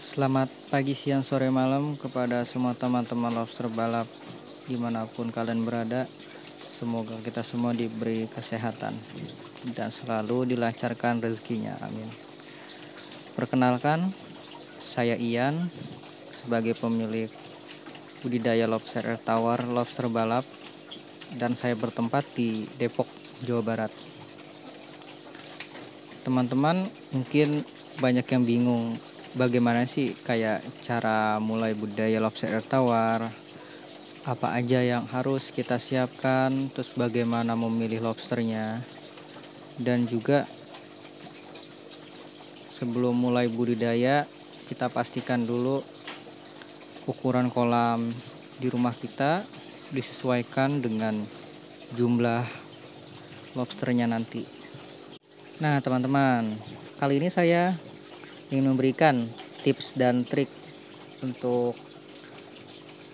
Selamat pagi, siang, sore, malam kepada semua teman-teman lobster balap dimanapun kalian berada. Semoga kita semua diberi kesehatan dan selalu dilancarkan rezekinya, amin. Perkenalkan, saya Ian sebagai pemilik budidaya lobster air tawar lobster balap, dan saya bertempat di Depok, Jawa Barat. Teman-teman mungkin banyak yang bingung bagaimana sih kayak cara mulai budidaya lobster air tawar, apa aja yang harus kita siapkan, terus bagaimana memilih lobsternya, dan juga sebelum mulai budidaya kita pastikan dulu ukuran kolam di rumah kita disesuaikan dengan jumlah lobsternya nanti. Nah teman-teman, kali ini saya ingin memberikan tips dan trik untuk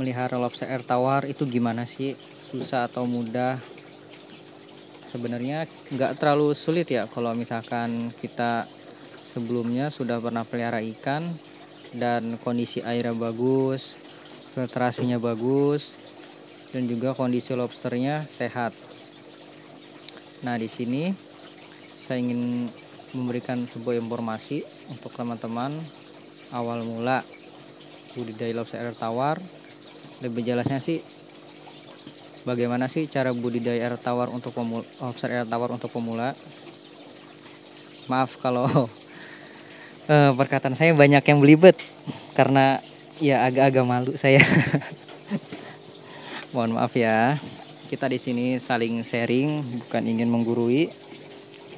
melihara lobster air tawar itu gimana sih, susah atau mudah. Sebenarnya nggak terlalu sulit ya kalau misalkan kita sebelumnya sudah pernah pelihara ikan dan kondisi airnya bagus, filtrasinya bagus, dan juga kondisi lobsternya sehat. Nah di sini saya ingin memberikan sebuah informasi untuk teman-teman awal mula budidaya lobster air tawar. Lebih jelasnya sih bagaimana sih cara budidaya air tawar untuk lobster air tawar untuk pemula. Maaf kalau perkataan saya banyak yang belibet karena ya agak-agak malu saya. Mohon maaf ya. Kita di sini saling sharing, bukan ingin menggurui.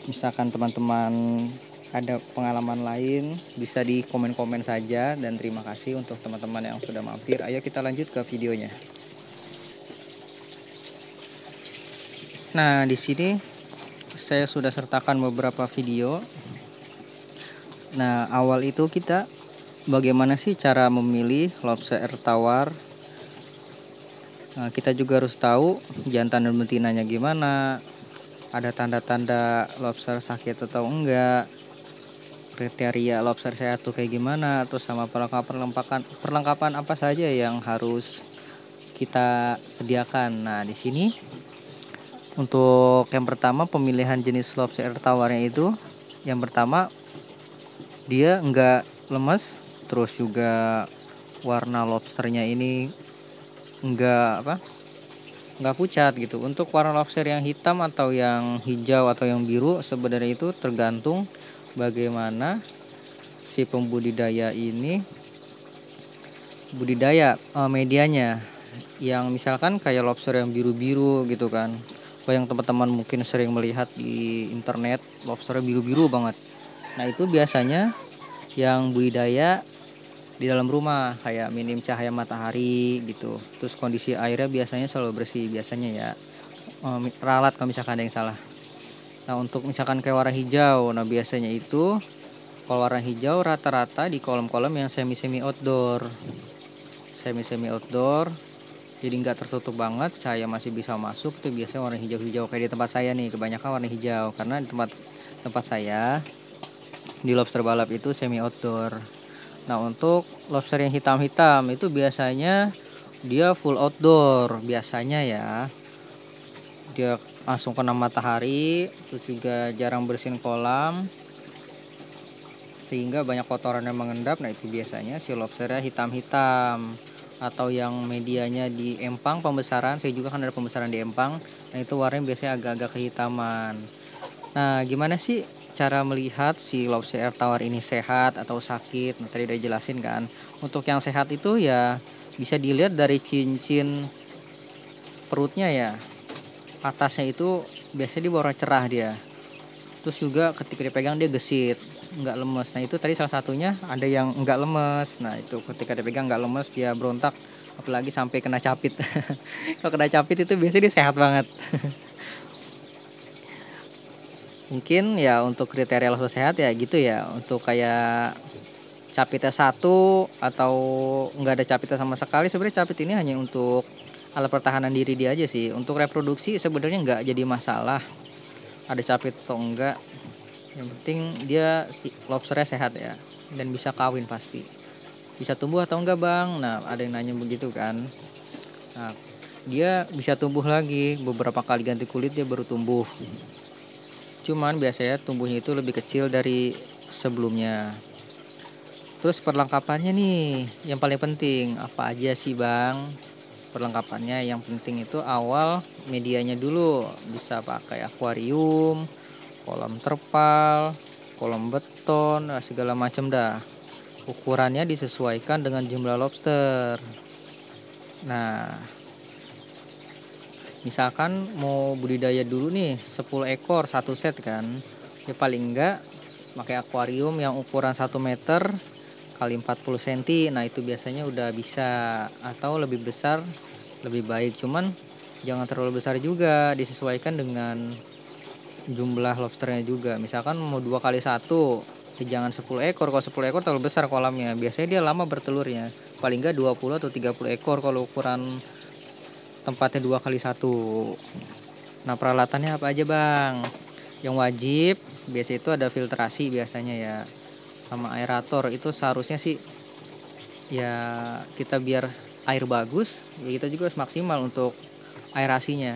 Misalkan teman-teman ada pengalaman lain, bisa di komen-komen saja, dan terima kasih untuk teman-teman yang sudah mampir. Ayo kita lanjut ke videonya. Nah, di sini saya sudah sertakan beberapa video. Nah, awal itu kita bagaimana sih cara memilih lobster air tawar. Nah, kita juga harus tahu jantan dan betinanya gimana, ada tanda-tanda lobster sakit atau enggak, kriteria lobster sehat tuh kayak gimana, terus sama perlengkapan apa saja yang harus kita sediakan. Nah, di sini untuk yang pertama pemilihan jenis lobster air tawarnya itu, yang pertama dia enggak lemes, terus juga warna lobsternya ini enggak pucat gitu. Untuk warna lobster yang hitam atau yang hijau atau yang biru sebenarnya itu tergantung bagaimana si pembudidaya ini budidaya medianya. Yang misalkan kayak lobster yang biru-biru gitu kan, yang teman-teman mungkin sering melihat di internet, lobster biru-biru banget. Nah itu biasanya yang budidaya di dalam rumah, kayak minim cahaya matahari gitu. Terus kondisi airnya biasanya selalu bersih biasanya ya. Ralat kalau misalkan ada yang salah. Nah untuk misalkan kayak warna hijau, nah biasanya itu kalau warna hijau rata-rata di kolam-kolam yang semi-semi outdoor. Semi-semi outdoor, jadi nggak tertutup banget, cahaya masih bisa masuk, itu biasanya warna hijau-hijau. Kayak di tempat saya nih, kebanyakan warna hijau. Karena di tempat saya di lobster balap itu semi outdoor. Nah untuk lobster yang hitam-hitam itu biasanya dia full outdoor biasanya ya. Dia langsung kena matahari, terus juga jarang bersihin kolam, sehingga banyak kotoran yang mengendap. Nah itu biasanya si lobsternya hitam-hitam. Atau yang medianya di empang pembesaran, saya juga kan ada pembesaran di empang. Nah itu warnanya biasanya agak-agak kehitaman. Nah gimana sih cara melihat si lobster air tawar ini sehat atau sakit? Nah tadi udah jelasin kan. Untuk yang sehat itu ya bisa dilihat dari cincin perutnya ya. Atasnya itu biasanya dia warna cerah dia. Terus juga ketika dipegang dia gesit, nggak lemes. Nah itu tadi salah satunya, ada yang nggak lemes. Nah itu ketika dipegang nggak lemes, dia berontak, apalagi sampai kena capit. Kalau kena capit itu biasanya dia sehat banget. Mungkin ya untuk kriteria lobster sehat ya gitu ya. Untuk kayak capitnya satu atau nggak ada capitnya sama sekali, sebenarnya capit ini hanya untuk alat pertahanan diri dia aja sih. Untuk reproduksi sebenarnya nggak jadi masalah ada capit atau enggak. Yang penting dia lobsternya sehat ya, dan bisa kawin pasti. bisa tumbuh atau enggak bang? Nah ada yang nanya begitu kan. Nah dia bisa tumbuh lagi, beberapa kali ganti kulit dia baru tumbuh. Cuman biasanya tumbuhnya itu lebih kecil dari sebelumnya. Terus perlengkapannya nih yang paling penting apa aja sih bang? Perlengkapannya yang penting itu awal medianya dulu, bisa pakai akuarium, kolam terpal, kolam beton, segala macam dah. Ukurannya disesuaikan dengan jumlah lobster. Nah, misalkan mau budidaya dulu nih 10 ekor satu set kan, ya paling enggak pakai akuarium yang ukuran 1 meter kali 40 cm. Nah itu biasanya udah bisa, atau lebih besar lebih baik, cuman jangan terlalu besar juga, disesuaikan dengan jumlah lobsternya juga. Misalkan mau 2 kali 1, ya jangan 10 ekor. Kalau 10 ekor terlalu besar kolamnya, biasanya dia lama bertelurnya, paling enggak 20 atau 30 ekor kalau ukuran tempatnya 2 kali 1. Nah peralatannya apa aja bang? Yang wajib biasa itu ada filtrasi biasanya ya, sama aerator. Itu seharusnya sih ya, kita biar air bagus ya kita juga harus maksimal untuk aerasinya.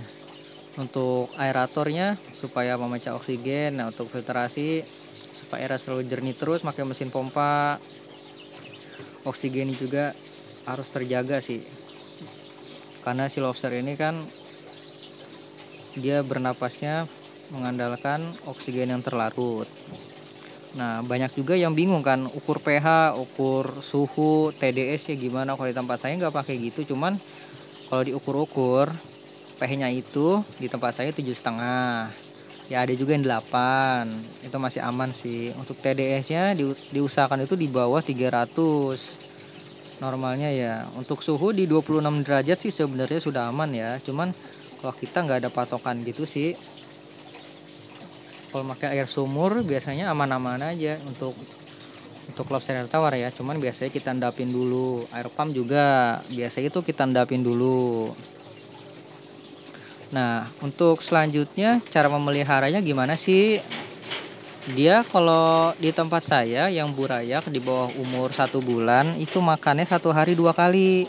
Untuk aeratornya supaya memecah oksigen. Nah untuk filtrasi supaya air selalu jernih terus pakai mesin pompa. Oksigen juga harus terjaga sih, karena si lobster ini kan dia bernapasnya mengandalkan oksigen yang terlarut. Nah banyak juga yang bingung kan ukur pH, ukur suhu, TDS ya gimana. Kalau di tempat saya nggak pakai gitu, cuman kalau diukur-ukur pH-nya itu di tempat saya 7,5. Ya ada juga yang 8, itu masih aman sih. Untuk TDS-nya diusahakan itu di bawah 300. Normalnya ya untuk suhu di 26 derajat sih sebenarnya sudah aman ya. Cuman kalau kita nggak ada patokan gitu sih. Kalau pakai air sumur biasanya aman-aman aja untuk lobster air tawar ya. Cuman biasanya kita endapin dulu. Air pump juga biasanya itu kita endapin dulu. Nah untuk selanjutnya cara memeliharanya gimana sih? Dia kalau di tempat saya yang burayak di bawah umur 1 bulan itu makannya 1 hari 2 kali,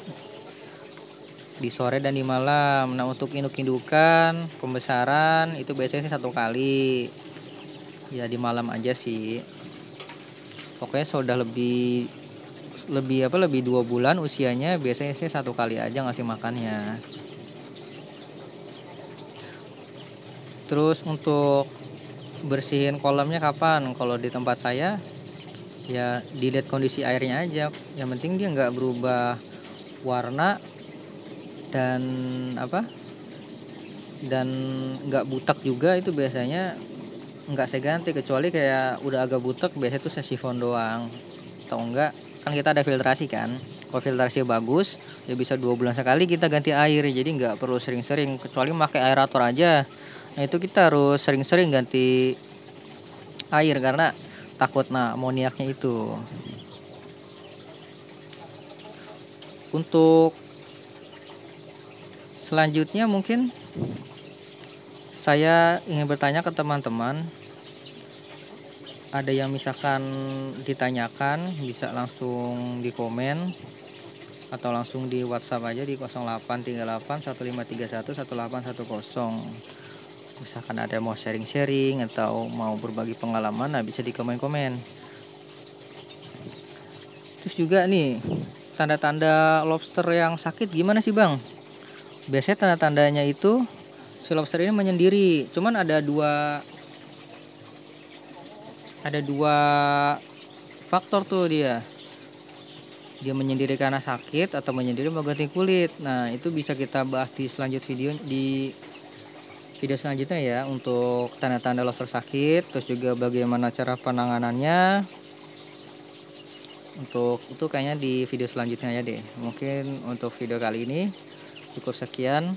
di sore dan di malam. Nah untuk induk-indukan pembesaran itu biasanya 1 kali, ya di malam aja sih. Pokoknya sudah lebih lebih 2 bulan usianya biasanya sih 1 kali aja ngasih makannya. Terus untuk bersihin kolamnya kapan? Kalau di tempat saya ya dilihat kondisi airnya aja. Yang penting dia nggak berubah warna dan dan nggak butek juga, itu biasanya nggak saya ganti. Kecuali kayak udah agak butek, biasanya itu saya sifon doang. Atau enggak kan kita ada filtrasi kan. Kalau filtrasi bagus ya bisa 2 bulan sekali kita ganti air, jadi nggak perlu sering-sering. Kecuali pakai aerator aja, nah itu kita harus sering-sering ganti air karena takut amoniaknya itu. Untuk selanjutnya mungkin saya ingin bertanya ke teman-teman, ada yang misalkan ditanyakan bisa langsung di komen atau langsung di WhatsApp aja di 0838 1531 1810. Misalkan ada mau sharing-sharing atau mau berbagi pengalaman, nah bisa di komen-komen. Terus juga nih, tanda-tanda lobster yang sakit gimana sih bang? Biasanya tanda-tandanya itu si lobster ini menyendiri. Cuman ada dua faktor tuh dia menyendiri karena sakit atau menyendiri mau ganti kulit. Nah itu bisa kita bahas di video selanjutnya ya, untuk tanda-tanda lobster sakit, terus juga bagaimana cara penanganannya. Untuk itu kayaknya di video selanjutnya ya deh. Mungkin untuk video kali ini cukup sekian.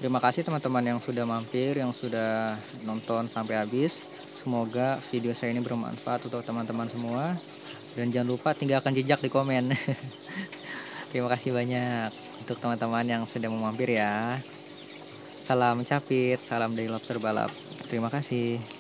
Terima kasih teman-teman yang sudah mampir, yang sudah nonton sampai habis. Semoga video saya ini bermanfaat untuk teman-teman semua. Dan jangan lupa tinggalkan jejak di komen. Terima kasih banyak untuk teman-teman yang sudah mampir ya. Salam capit, salam dari Lobster Balap. Terima kasih.